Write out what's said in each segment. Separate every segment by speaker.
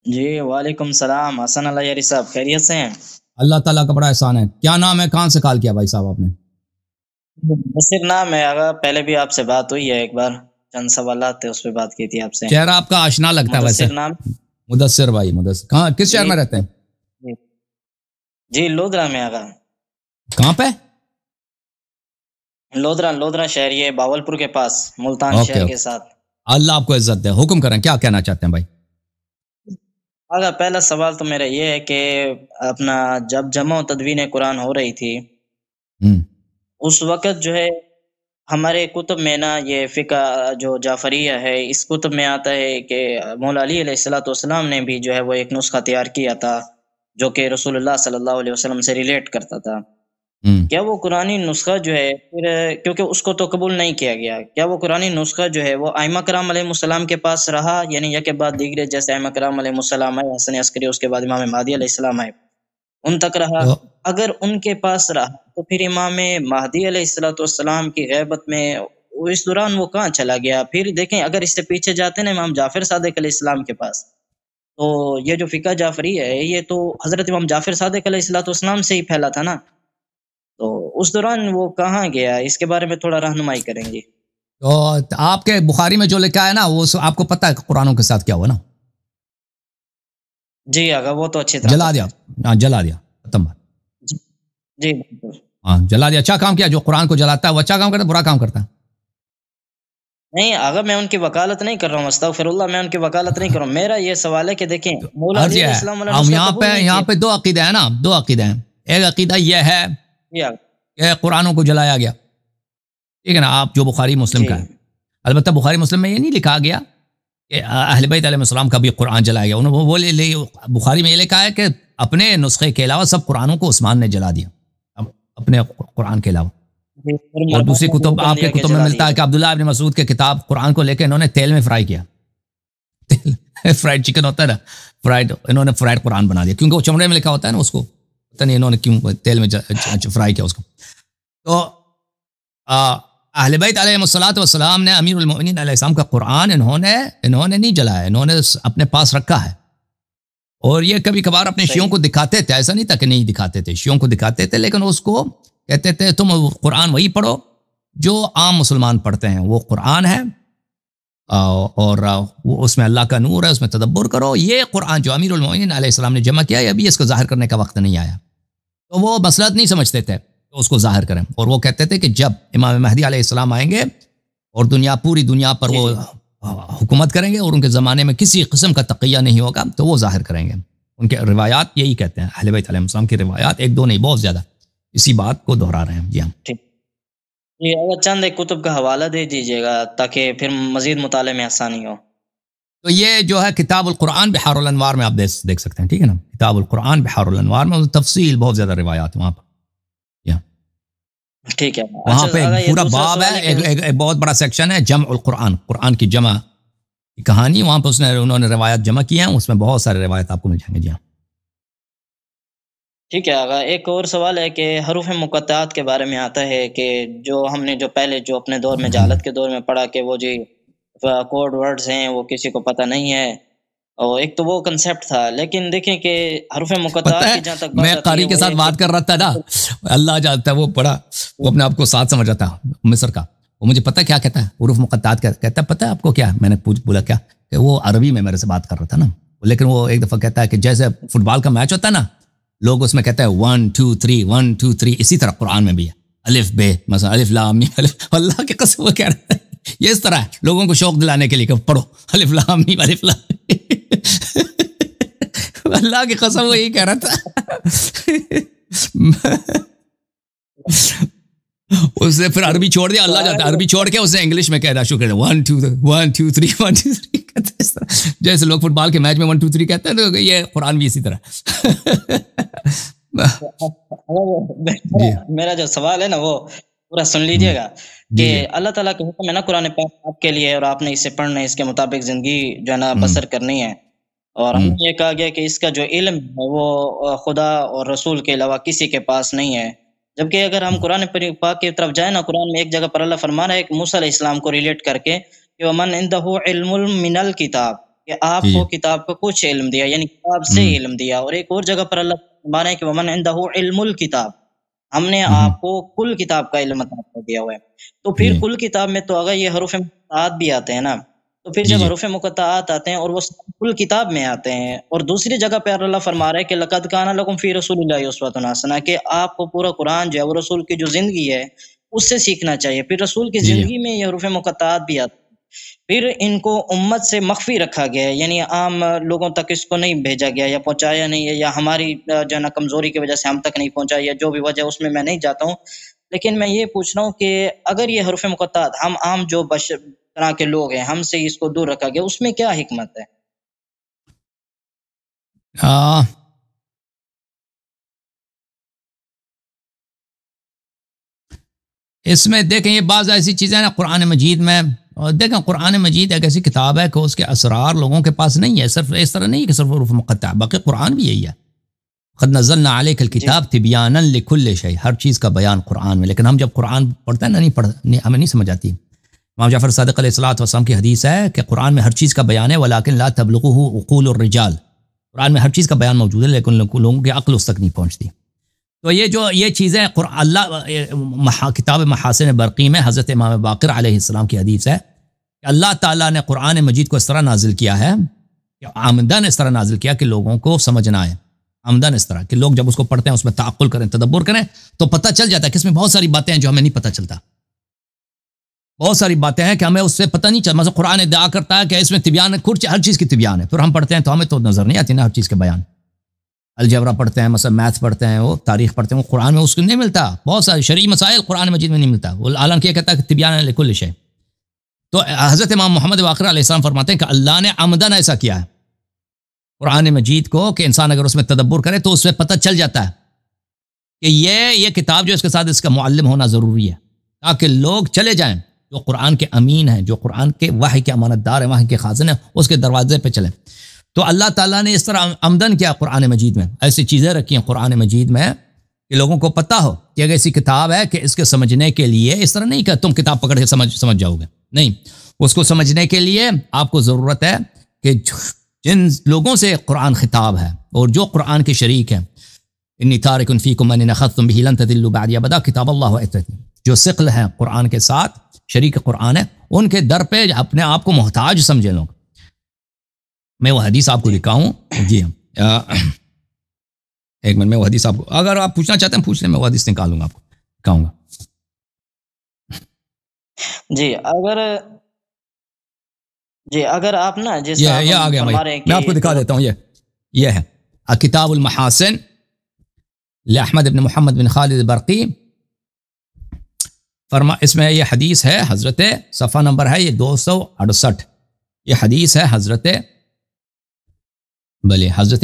Speaker 1: جی وعلیکم السلام حسن اللہ یاری صاحب، خیریت سے ہیں؟
Speaker 2: اللہ تعالیٰ کا بڑا احسان ہے. کیا نام ہے؟ کہاں سے کال کیا بھائی صاحب آپ نے؟
Speaker 1: مصر نام ہے آگا، پہلے بھی آپ سے بات ہوئی ہے ایک بار، چند سوالات تھے اس پہ بات کی تھی آپ سے.
Speaker 2: چہرہ آپ کا آشنا لگتا ہے ویسے.
Speaker 1: مدثر نام.
Speaker 2: مدثر بھائی، مدثر کہاں کس شہر
Speaker 1: جی
Speaker 2: میں رہتے ہیں؟
Speaker 1: جی جی لودھرا میں آگا.
Speaker 2: کہاں پہ؟
Speaker 1: لودھرا شہر، یہ باولپور کے پاس، ملتان
Speaker 2: اوکے
Speaker 1: شہر کے
Speaker 2: اوکے.
Speaker 1: ساتھ.
Speaker 2: اللہ آپ کو عزت دے. حکم کریں، کیا کہنا چاہتے ہیں بھائی؟
Speaker 1: آگا پہلا سوال تو میرا یہ ہے کہ اپنا جب جمع و تدوین قرآن ہو رہی تھی
Speaker 2: ہم،
Speaker 1: اس وقت جو ہے ہمارے کتب میں نا، یہ فقہ جو جعفریہ ہے اس کتب میں آتا ہے کہ مولا علی علیہ الصلوۃ والسلام نے بھی جو ہے وہ ایک نسخہ تیار کیا تھا جو کہ رسول اللہ صلی اللہ علیہ وسلم سے ریلیٹ کرتا تھا.
Speaker 2: ہم.
Speaker 1: کیا وہ قرآنی نسخہ جو ہے پھر، کیونکہ اس کو تو قبول نہیں کیا گیا، کیا وہ قرآنی نسخہ جو ہے وہ ائمہ کرام علیہ السلام کے پاس رہا، یعنی یک بعد دیگرے جیسے ائمہ کرام علیہ السلام آئے، حسن عسکری، اس کے بعد امام مہدی علیہ السلام آئے، ان تک رہا؟
Speaker 2: تو
Speaker 1: اگر ان کے پاس رہا تو پھر امام مہدی علیہ الصلوۃ والسلام کی غیبت میں اس دوران وہ کہاں چلا گیا؟ پھر دیکھیں اگر اس سے پیچھے جاتے ہیں نا امام جعفر صادق علیہ السلام کے پاس، تو یہ جو فقہ جعفری ہے یہ تو حضرت امام جعفر صادق علیہ الصلوۃ والسلام سے ہی پھیلا تھا نا، تو اس دوران وہ کہاں گیا؟ اس کے بارے میں تھوڑا رہنمائی کریں گے.
Speaker 2: آپ کے بخاری میں جو لکھا ہے نا وہ آپ کو پتہ ہے قرآنوں کے ساتھ کیا ہوا نا؟
Speaker 1: جی آگا وہ تو اچھی طرح
Speaker 2: جلا
Speaker 1: پتہ
Speaker 2: دیا.
Speaker 1: ہے.
Speaker 2: ہاں جلا دیا، ختم بات.
Speaker 1: جی جی بالکل.
Speaker 2: ہاں جلا دیا. اچھا کام کیا. جو قرآن کو جلاتا ہے وہ اچھا کام کرتا ہے، برا کام کرتا ہے.
Speaker 1: نہیں آگا میں ان کی وکالت نہیں کر رہا ہوں، استغفر اللہ، میں ان کی وکالت نہیں کر رہا ہوں. میرا یہ سوال ہے کہ دیکھیں
Speaker 2: تو
Speaker 1: مولا
Speaker 2: عرض
Speaker 1: علی
Speaker 2: یہ
Speaker 1: علیہ
Speaker 2: ہے،
Speaker 1: السلام والا
Speaker 2: ہم
Speaker 1: نسخہ
Speaker 2: یہاں
Speaker 1: قبول نہیں
Speaker 2: یہاں
Speaker 1: کیا.
Speaker 2: پہ دو عقیدہ ہے نا، دو عقیدہ ہیں. ایک عقیدہ یہ ہے
Speaker 1: جی آگا.
Speaker 2: کہ قرآنوں کو جلایا گیا، ٹھیک ہے نا، آپ جو بخاری مسلم
Speaker 1: جی
Speaker 2: کا ہے. البتہ بخاری مسلم میں یہ نہیں لکھا گیا کہ اہل بیت علیہ السلام کا بھی قرآن جلایا گیا. انہوں وہ بخاری میں یہ لکھا ہے کہ اپنے نسخے کے علاوہ سب قرآنوں کو عثمان نے جلا دیا، اپنے قرآن کے علاوہ.
Speaker 1: جی، پھر
Speaker 2: اور
Speaker 1: مردوں
Speaker 2: دوسری
Speaker 1: نے بھی
Speaker 2: کتب،
Speaker 1: حکم
Speaker 2: آپ کے
Speaker 1: دیا کہ
Speaker 2: کتب میں
Speaker 1: جلا
Speaker 2: ملتا
Speaker 1: دیا
Speaker 2: ہے کہ
Speaker 1: جائے.
Speaker 2: عبداللہ ابن مسعود کے کتاب قرآن کو لے کے انہوں نے تیل میں فرائی کیا. فرائیڈ چکن ہوتا ہے نا، فرائیڈ، انہوں نے فرائیڈ قرآن بنا دیا کیونکہ وہ چمڑے میں لکھا ہوتا ہے نا، اس کو پتہ نہیں انہوں نے کیوں تیل میں فرائی کیا اس کو. تو اہل بیت علیہ الصلوۃ والسلام نے، امیر المؤمنین علیہ السلام کا قرآن انہوں نے نہیں جلایا، انہوں نے اپنے پاس رکھا ہے. اور یہ کبھی کبھار اپنے شیعوں
Speaker 1: صحیح.
Speaker 2: کو دکھاتے تھے، ایسا نہیں تھا کہ نہیں دکھاتے تھے، شیعوں کو دکھاتے تھے، لیکن اس کو کہتے تھے تم قرآن وہی پڑھو جو عام مسلمان پڑھتے ہیں، وہ قرآن ہے، اور وہ اس میں اللہ کا نور ہے، اس میں تدبر کرو. یہ قرآن جو امیر المؤمنین علیہ السلام نے جمع کیا ہے، ابھی اس کو ظاہر کرنے کا وقت نہیں آیا. تو وہ مسئلہ نہیں سمجھتے تھے تو اس کو ظاہر کریں. اور وہ کہتے تھے کہ جب امام مہدی علیہ السلام آئیں گے اور پوری دنیا پر
Speaker 1: جی
Speaker 2: وہ
Speaker 1: جی
Speaker 2: حکومت کریں گے اور ان کے زمانے میں کسی قسم کا تقیہ نہیں ہوگا، تو وہ ظاہر کریں گے. ان کے روایات یہی کہتے ہیں، اہل بیت علیہ السلام کی روایات ایک دو نہیں، بہت زیادہ اسی بات کو دہرا رہے ہیں. جی ہاں.
Speaker 1: ٹھیک. جی اگر چند ایک کتب کا حوالہ دے دیجیے گا تاکہ پھر مزید مطالعے میں آسانی ہو.
Speaker 2: تو یہ جو ہے کتاب القرآن بحار الانوار میں آپ دیکھ سکتے ہیں، ٹھیک ہے نا. کتاب القرآن بحار الانوار میں تفصیل بہت زیادہ روایات وہاں پر.
Speaker 1: ٹھیک ہے.
Speaker 2: وہاں
Speaker 1: اچھا
Speaker 2: پہ
Speaker 1: آگا
Speaker 2: ایک
Speaker 1: یہ
Speaker 2: پورا
Speaker 1: دوسرا
Speaker 2: باب
Speaker 1: سوال
Speaker 2: ہے،
Speaker 1: ہے کہ
Speaker 2: ایک بہت بڑا سیکشن ہے جمع القرآن، قرآن کی جمع کی کہانی. وہاں پہ انہوں نے روایات جمع کی ہیں، اس میں بہت سارے روایت آپ کو مل جائیں گے. جی ہاں.
Speaker 1: ٹھیک ہے آگا. ایک اور سوال ہے کہ حروف مقطعات کے بارے میں آتا ہے کہ جو ہم نے جو پہلے جو اپنے دور میں جہالت کے دور میں پڑھا کہ وہ جی کوڈ ورڈز ہیں وہ کسی کو پتہ نہیں ہے، اور ایک تو وہ کنسیپٹ تھا، لیکن دیکھیں کہ حروف
Speaker 2: پتہ
Speaker 1: مقطعات
Speaker 2: ہے
Speaker 1: کی جہاں تک
Speaker 2: میں
Speaker 1: بات آتی ہے
Speaker 2: قاری کے
Speaker 1: وہ
Speaker 2: ساتھ
Speaker 1: یہ کہ
Speaker 2: بات کر رہا تھا نا، اللہ جانتا ہے وہ بڑا، وہ اپنے آپ کو ساتھ سمجھ رہا تھا مصر کا. وہ مجھے پتہ کیا کہتا ہے، حروف مقطعات کہتا ہے. پتہ ہے آپ کو کیا؟ میں نے بولا کیا کہ وہ عربی میں میرے سے بات کر رہا تھا نا، لیکن وہ ایک دفعہ کہتا ہے کہ جیسے فٹ بال کا میچ ہوتا ہے نا، لوگ اس میں کہتے ہیں 1 2 3 1 2 3، اسی طرح قرآن میں بھی ہے الف بے، مثلا الف لام میم الف. اللہ کی قسم وہ کہہ رہا ہے یہ اس طرح ہے لوگوں کو شوق دلانے کے لیے کہ پڑھو الف لام میم الف لام. اللہ کی قسم وہ یہی کہہ رہا تھا. اس نے پھر عربی چھوڑ دیا، اللہ جاتا ہے عربی چھوڑ کے اس نے انگلش میں کہنا شروع کر دیا 1 2 1 2 3 1 2 3 کہتے ہیں اس طرح. جیسے لوگ فٹ بال کے میچ میں 1 2 3 کہتے ہیں، تو یہ قرآن بھی اسی طرح. جی
Speaker 1: میرا جو سوال ہے نا وہ پورا سن لیجئے گا
Speaker 2: جی
Speaker 1: کہ
Speaker 2: جی.
Speaker 1: اللہ تعالیٰ کا حکم ہے نا قرآن پاک آپ کے لیے، اور آپ نے اسے پڑھنا ہے، اس کے مطابق زندگی جو ہے نا بسر کرنی ہے. اور ہمیں یہ کہا گیا کہ اس کا جو علم ہے وہ خدا اور رسول کے علاوہ کسی کے پاس نہیں ہے. جبکہ اگر ہم قرآن پاک کی طرف جائیں نا، قرآن میں ایک جگہ پر اللہ فرما رہا ہے کہ موسیٰ علیہ السلام کو ریلیٹ کر کے کہ ومن عنده علم من الکتاب، کہ آپ
Speaker 2: جی
Speaker 1: کو
Speaker 2: جی
Speaker 1: کتاب کا کچھ علم دیا، یعنی کتاب سے
Speaker 2: ہوں
Speaker 1: علم دیا، اور ایک اور جگہ پر اللہ فرما رہے ہیں کہ ومن عنده علم الکتاب، ہم نے
Speaker 2: ہوں
Speaker 1: آپ کو کل کتاب کا علم عطا کر دیا ہوا ہے۔ تو پھر
Speaker 2: جی
Speaker 1: کل کتاب میں تو اگر یہ حروف مقطعات بھی آتے ہیں نا، تو پھر
Speaker 2: جی
Speaker 1: جب
Speaker 2: جی
Speaker 1: حروف مقطعات آتے ہیں اور وہ کل کتاب میں آتے ہیں، اور دوسری جگہ پہ اللہ فرما رہا ہے کہ لقد کان لکم فی رسول اللہ اسوۃ حسنہ، کہ آپ کو پورا قرآن جو ہے وہ رسول کی جو زندگی ہے اس سے سیکھنا چاہیے۔ پھر رسول کی
Speaker 2: جی جی
Speaker 1: زندگی میں یہ حروف مقطعات بھی آتے ہیں، پھر ان کو امت سے مخفی رکھا گیا ہے، یعنی عام لوگوں تک اس کو نہیں بھیجا گیا یا پہنچایا نہیں ہے، یا ہماری جو ہے نا کمزوری کی وجہ سے ہم تک نہیں پہنچا، یا جو بھی وجہ اس میں نہیں جاتا ہوں۔ لیکن میں یہ پوچھ رہا ہوں کہ اگر یہ حروف مقطعات ہم عام جو بشر طرح کے لوگ ہیں ہم سے اس کو دور رکھا گیا، اس میں کیا حکمت ہے؟
Speaker 2: آ، اس میں دیکھیں یہ بعض ایسی چیزیں نا قرآن مجید میں، اور دیکھیں قرآن مجید ایک ایسی کتاب ہے کہ اس کے اسرار لوگوں کے پاس نہیں ہے، صرف اس طرح نہیں کہ صرف حروف مقطع، باقی قرآن بھی یہی ہے۔ قد نزلنا علیک
Speaker 1: جی
Speaker 2: الکتاب تبیانا لکل شیء، ہر چیز کا بیان قرآن میں، لیکن ہم جب قرآن پڑھتے ہیں نا ہمیں نہیں سمجھ آتی۔ امام جعفر صادق علیہ الصلوۃ والسلام کی حدیث ہے کہ قرآن میں ہر چیز کا بیان ہے، ولیکن لا تبلغہ عقول الرجال، قرآن میں ہر چیز کا بیان موجود ہے لیکن لوگوں کی عقل اس تک نہیں پہنچتی۔ تو یہ چیزیں اللہ کتاب محاسن برقی میں حضرت امام باقر علیہ السلام کی حدیث ہے کہ اللہ تعالیٰ نے قرآن مجید کو اس طرح نازل کیا ہے کہ آمدن اس طرح نازل کیا کہ لوگوں کو سمجھنا آئے، آمدن اس طرح کہ لوگ جب اس کو پڑھتے ہیں اس میں تعقل کریں، تدبر کریں، تو پتہ چل جاتا ہے کہ اس میں بہت ساری باتیں ہیں جو ہمیں نہیں پتہ چلتا، بہت ساری باتیں ہیں کہ ہمیں اس سے پتہ نہیں چلتا۔ مثلا قرآن ادعا کرتا ہے کہ اس میں تبیان ہے، ہر چیز کی تبیان ہے، پھر ہم پڑھتے ہیں تو ہمیں تو نظر نہیں آتی نا ہر چیز کے بیان۔ الجبرا پڑھتے ہیں، مثلا میتھ پڑھتے ہیں، وہ تاریخ پڑھتے ہیں، وہ قرآن میں اس کو نہیں ملتا، بہت سارے شرعی مسائل قرآن مجید میں نہیں ملتا، وہ حالانکہ یہ کہتا ہے کہ تبیان لکل شیء۔ تو حضرت امام محمد باقر علیہ السلام فرماتے ہیں کہ اللہ نے عمدن ایسا کیا ہے قرآن مجید کو کہ انسان اگر اس میں تدبر کرے تو اس سے پتہ چل جاتا ہے کہ یہ کتاب جو اس کے ساتھ اس کا معلم ہونا ضروری ہے، تاکہ لوگ چلے جائیں جو قرآن کے امین ہیں، جو قرآن کے وحی کے امانت دار ہیں، وحی کے خازن ہیں، اس کے دروازے پہ چلیں۔ تو اللہ تعالیٰ نے اس طرح آمدن کیا قرآن مجید میں، ایسی چیزیں رکھی ہیں قرآن مجید میں کہ لوگوں کو پتہ ہو کہ اگر ایسی کتاب ہے کہ اس کے سمجھنے کے لیے اس طرح نہیں کہ تم کتاب پکڑ کے سمجھ جاؤ گے، نہیں، اس کو سمجھنے کے لیے آپ کو ضرورت ہے کہ جن لوگوں سے قرآن خطاب ہے اور جو قرآن کے شریک ہیں، انی تارک فیکم من اخذتم به لن تضلوا بعدی ابدا، کتاب اللہ عترتی، جو ثقل ہیں قرآن کے ساتھ، شریک قرآن ہے، ان کے در پہ اپنے آپ کو محتاج سمجھے لوگ۔ میں وہ حدیث آپ کو دکھاؤں، جی ایک منٹ میں وہ حدیث آپ کو، اگر آپ پوچھنا چاہتے ہیں پوچھ لیں، میں وہ حدیث نکالوں گا، آپ کو دکھاؤں گا۔
Speaker 1: جی اگر آپ نا جس
Speaker 2: یہ
Speaker 1: طرح
Speaker 2: آ گیا
Speaker 1: فرما رہے ہیں
Speaker 2: میں آپ کو دکھا دیتا ہوں، یہ ہے کتاب المحاسن لأحمد بن محمد بن خالد برقی، اس میں یہ حدیث ہے، حضرت صفحہ نمبر ہے یہ 268، یہ حدیث ہے حضرت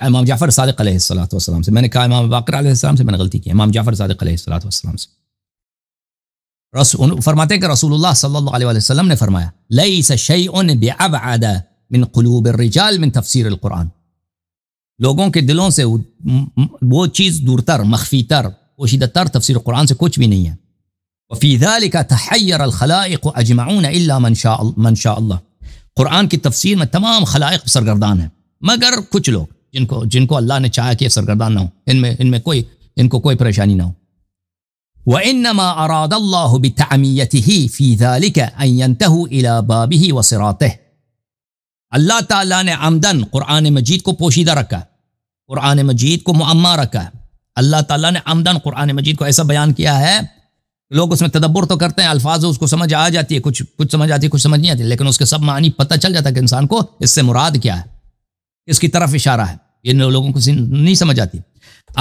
Speaker 2: امام جعفر صادق علیہ السلام سے، میں نے کہا امام باقر علیہ السلام سے، میں نے غلطی کی، امام جعفر صادق علیہ السلام سے فرماتے ہیں کہ رسول اللہ صلی اللہ علیہ وسلم نے فرمایا لیس شیء بأبعد من قلوب الرجال من تفسیر القرآن، لوگوں کے دلوں سے وہ چیز دورتر، مخفی تر، پوشیدہ تر تفسیر قرآن سے کچھ بھی نہیں ہے۔ وفی ذلک تحیر الخلائق اجمعون الا من شاء اللہ، قرآن کی تفسیر میں تمام خلائق سرگردان ہیں مگر کچھ لوگ جن کو اللہ نے چاہا کہ سرگردان نہ ہو، ان کو کوئی پریشانی نہ ہو۔ وَإِنَّمَا أَرَادَ اللَّهُ بِتَعْمِيَتِهِ فِي ذَلِكَ أَن يَنْتَهُوا إِلَى بَابِهِ وَصِرَاطِهِ، اللہ تعالیٰ نے عمدن قرآن مجید کو پوشیدہ رکھا ہے، قرآن مجید کو معمہ رکھا ہے، اللہ تعالیٰ نے عمدن قرآن مجید کو ایسا بیان کیا ہے، لوگ اس میں تدبر تو کرتے ہیں، الفاظ اس کو سمجھ آ جاتی ہے، کچھ سمجھ آتی ہے، کچھ سمجھ نہیں آتی، لیکن اس کے سب معنی پتہ چل جاتا ہے کہ انسان کو اس سے مراد کیا ہے، اس کی طرف اشارہ ہے، یہ لوگوں کو نہیں سمجھ آتی۔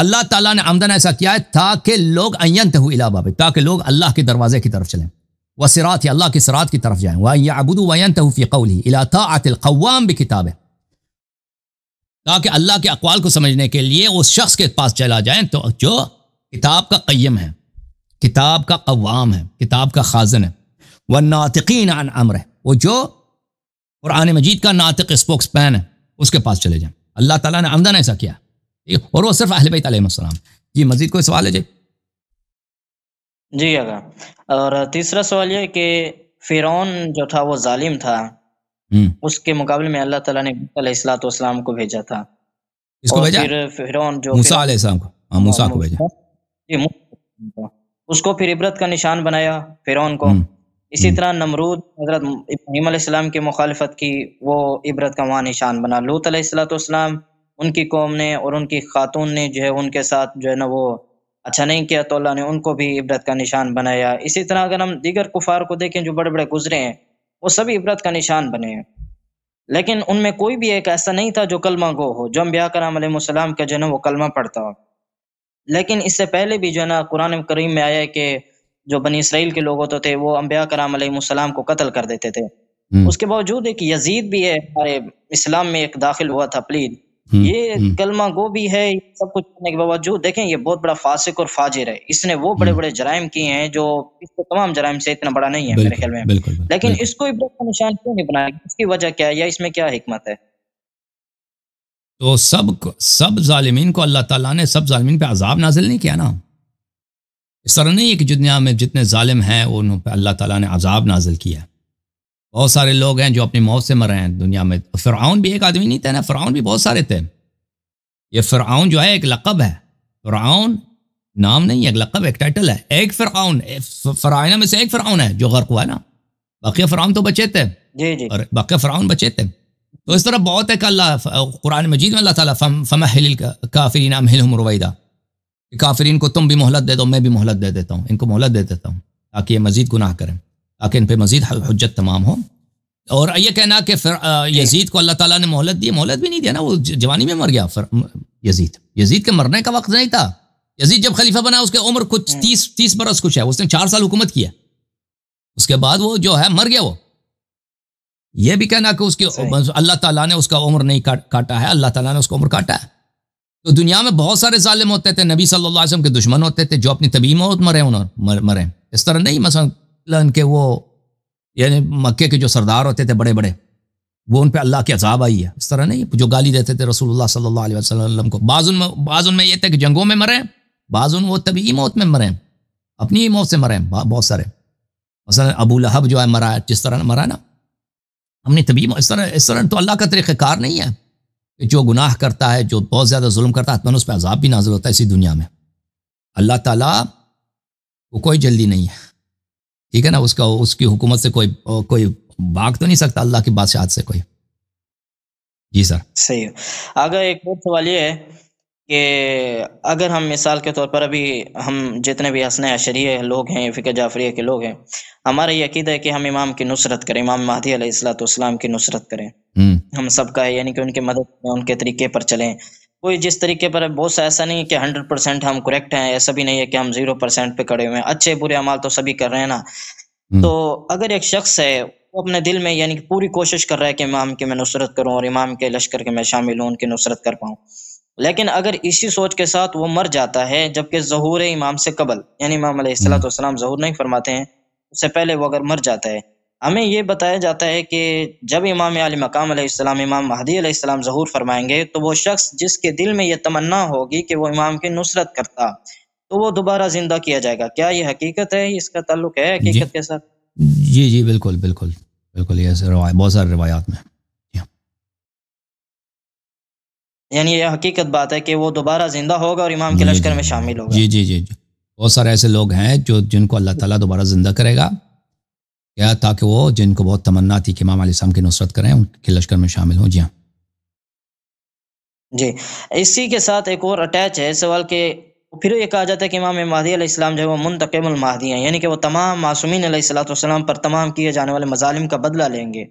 Speaker 2: اللہ تعالیٰ نے عمدن ایسا کیا ہے تاکہ لوگ انتہوا الی باب، تاکہ لوگ اللہ کے دروازے کی طرف چلیں، وصراط، اللہ کی صراط کی طرف جائیں، وَيَعْبُدُوا وَيَنْتَهُوا فِي قَوْلِهِ إِلَى طَاعَةِ الْقَوَّامِ بِكِتَابِهِ، تاکہ اللہ کے اقوال کو سمجھنے کے لیے اس شخص کے پاس چلا جائیں تو جو کتاب کا قیم ہے، کتاب کا قوام ہے، کتاب کا خازن ہے، وَالنَّاطِقِينَ عَنْ أَمْرِهِ، وہ جو قرآن مجید کا ناطق اسپوکس مین ہے اس کے پاس چلے جائیں۔ اللہ تعالیٰ نے عمدن ایسا کیا، اور وہ صرف اہل بیت علیہ السلام۔ جی مزید کوئی سوال ہے؟
Speaker 1: جی اگر اور تیسرا سوال یہ کہ فرعون جو تھا وہ ظالم تھا، اس کے مقابلے میں اللہ تعالیٰ نے علیہ الصلوۃ والسلام کو بھیجا تھا.
Speaker 2: اس کو
Speaker 1: اور
Speaker 2: بھیجا
Speaker 1: پھر فرعون جو
Speaker 2: موسیٰ علیہ السلام کو، موسیٰ کو بھیجا.
Speaker 1: اس کو پھر عبرت کا نشان بنایا فرعون کو. اسی طرح نمرود حضرت ابراہیم علیہ السلام کی مخالفت کی، وہ عبرت کا وہاں نشان بنا. لوط علیہ الصلوۃ والسلام ان کی قوم نے اور ان کی خاتون نے جو ہے ان کے ساتھ جو ہے نا وہ اچھا نہیں کیا تو اللہ نے ان کو بھی عبرت کا نشان بنایا. اسی طرح اگر ہم دیگر کفار کو دیکھیں جو بڑے بڑے گزرے ہیں، وہ سبھی عبرت کا نشان بنے ہیں، لیکن ان میں کوئی بھی ایک ایسا نہیں تھا جو کلمہ گو ہو، جو انبیاء کرام علیہ السلام کا جو ہے نا وہ کلمہ پڑھتا ہو. لیکن اس سے پہلے بھی جو ہے نا قرآن کریم میں آیا ہے کہ جو بنی اسرائیل کے لوگ ہوتے تھے وہ انبیاء کرام علیہ السلام کو قتل کر دیتے تھے. اس کے باوجود ایک یزید بھی ہے ہمارے اسلام میں ایک داخل ہوا تھا پلید، یہ کلمہ گو بھی ہے. سب کچھ کرنے کے باوجود دیکھیں یہ بہت بڑا فاسق اور فاجر ہے، اس نے وہ بڑے بڑے جرائم کیے ہیں جو اس کے تمام جرائم سے اتنا بڑا نہیں ہے میرے خیال میں. لیکن اس کو عبرت کا نشان کیوں نہیں بنایا؟ اس کی وجہ کیا ہے یا اس میں کیا حکمت ہے؟
Speaker 2: تو سب ظالمین کو اللہ تعالیٰ نے سب ظالمین پہ عذاب نازل نہیں کیا نا. اس طرح نہیں ہے کہ دنیا میں جتنے ظالم ہیں ان پہ اللہ تعالیٰ نے عذاب نازل کیا. بہت سارے لوگ ہیں جو اپنی موت سے مرے ہیں دنیا میں. فرعون بھی ایک آدمی نہیں تھا نا، فرعون بھی بہت سارے تھے. یہ فرعون جو ہے ایک لقب ہے، فرعون نام نہیں ہے، ایک لقب، ایک ٹائٹل ہے. ایک فرعون فرعونہ میں سے ایک فرعون ہے جو غرق ہوا نا، باقی فرعون تو بچے تھے.
Speaker 1: جی
Speaker 2: اور باقی فرعون بچے تھے. تو اس طرح بہت ہے کہ اللہ قرآن مجید میں اللہ تعالیٰ فمہل الکافرین امہلہم رویدا، کافرین کو تم بھی مہلت دے دو، میں بھی مہلت دے دیتا ہوں، ان کو مہلت دے دیتا ہوں تاکہ یہ مزید گناہ کریں، تاکہ ان پہ مزید حجت تمام ہو. اور یہ کہنا کہ یزید کو اللہ تعالیٰ نے مہلت دی، مہلت بھی نہیں دیا نا، وہ جوانی میں مر گیا. یزید کے مرنے کا وقت نہیں تھا. یزید جب خلیفہ بنا اس کی عمر کچھ 30 برس کچھ ہے، اس نے 4 سال حکومت کیا، اس کے بعد وہ جو ہے مر گیا. وہ یہ بھی کہنا کہ اس کی اللہ تعالیٰ نے اس کا عمر نہیں کاٹا ہے، اللہ تعالیٰ نے اس کا عمر کاٹا ہے. تو دنیا میں بہت سارے ظالم ہوتے تھے، نبی صلی اللہ علیہ وسلم کے دشمن ہوتے تھے جو اپنی طبیعی موت مرے. اس طرح نہیں مثلا کہ وہ یعنی مکے کے جو سردار ہوتے تھے بڑے بڑے، وہ ان پہ اللہ کی عذاب آئی ہے، اس طرح نہیں. جو گالی دیتے تھے رسول اللہ صلی اللہ علیہ وسلم کو، بعض ان میں یہ تھے کہ جنگوں میں مرے، بعض ان وہ طبیعی موت میں مرے، اپنی موت سے مرے. بہت سارے مثلا ابو لہب جو ہے مرا، جس طرح مرا نا اپنی طبیعی موت. اس طرح تو اللہ کا طریقہ کار نہیں ہے کہ جو گناہ کرتا ہے، جو بہت زیادہ ظلم کرتا ہے، اس پہ عذاب بھی نازل ہوتا ہے اسی دنیا میں. اللہ تعالیٰ کو کوئی جلدی نہیں ہے، ٹھیک ہے نا. اس کی حکومت سے کوئی بھاگ تو نہیں سکتا، اللہ کی بادشاہت سے کوئی. جی سر
Speaker 1: صحیح. اگر ایک اور سوال یہ ہے کہ اگر ہم مثال کے طور پر ابھی ہم جتنے بھی حسنہ عشریہ لوگ ہیں، فقہ جعفریہ کے لوگ ہیں، ہمارا یہ عقیدہ ہے کہ ہم امام کی نصرت کریں، امام مہدی علیہ الصلوۃ والسلام کی نصرت کریں. ہم سب کا ہے، یعنی کہ ان کی مدد میں ان کے طریقے پر چلیں. کوئی جس طریقے پر بہت سا ایسا نہیں کہ 100% ہم کریکٹ ہیں، ایسا بھی نہیں ہے کہ ہم 0% پہ کڑے ہوئے ہیں. اچھے برے اعمال تو سبھی کر رہے ہیں نا. تو اگر ایک شخص ہے وہ اپنے دل میں یعنی کہ پوری کوشش کر رہا ہے کہ امام کی میں نصرت کروں اور امام کے لشکر کے میں شامل ہوں، ان کی نصرت کر پاؤں، لیکن اگر اسی سوچ کے ساتھ وہ مر جاتا ہے جبکہ ظہور امام سے قبل، یعنی امام علیہ الصلوۃ والسلام ظہور نہیں فرماتے ہیں، اس سے پہلے وہ اگر مر جاتا ہے، ہمیں یہ بتایا جاتا ہے کہ جب امام علی مقام علیہ السلام، امام مہدی علیہ السلام ظہور فرمائیں گے تو وہ شخص جس کے دل میں یہ تمنا ہوگی کہ وہ امام کی نصرت کرتا، تو وہ دوبارہ زندہ کیا جائے گا. کیا یہ حقیقت ہے؟ اس کا تعلق ہے حقیقت کے ساتھ؟
Speaker 2: جی بالکل بالکل بالکل. یہ بہت سارے روایات میں
Speaker 1: یعنی یہ حقیقت بات ہے کہ وہ دوبارہ زندہ ہوگا اور امام کے لشکر میں شامل ہوگا.
Speaker 2: جی بہت سارے ایسے لوگ ہیں جن کو اللہ تعالیٰ دوبارہ زندہ کرے گا، کیا تاکہ وہ جن کو بہت تمنا تھی کہ امام علیہ السلام کی نصرت کریں، ان کے لشکر میں شامل ہوں. جی ہاں
Speaker 1: جی. اسی کے ساتھ ایک اور اٹیچ ہے سوال کہ پھر یہ کہا جاتا ہے کہ امام مہدی علیہ السلام جو ہے وہ منتقم المہدی ہیں، یعنی کہ وہ تمام معصومین علیہ الصلوۃ والسلام پر تمام کیے جانے والے مظالم کا بدلہ لیں گے.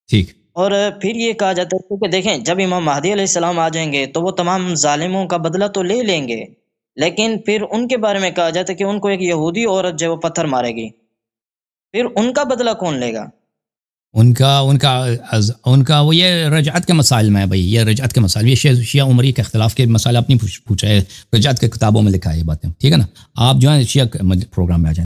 Speaker 2: ٹھیک.
Speaker 1: اور پھر یہ کہا جاتا ہے کہ دیکھیں جب امام مہدی علیہ السلام آ جائیں گے تو وہ تمام ظالموں کا بدلہ تو لے لیں گے، لیکن پھر ان کے بارے میں کہا جاتا ہے کہ ان کو ایک یہودی عورت جو وہ پتھر مارے گی، پھر ان کا بدلہ کون لے گا؟
Speaker 2: ان کا وہ یہ رجعت کے مسائل میں ہے بھائی، یہ رجعت کے مسائل، یہ شیعہ عمری کے اختلاف کے مسائل اپنی پوچھا ہے، رجعت کے کتابوں میں لکھا ہے یہ باتیں. ٹھیک ہے نا. آپ جو ہے شیعہ پروگرام میں آ جائیں.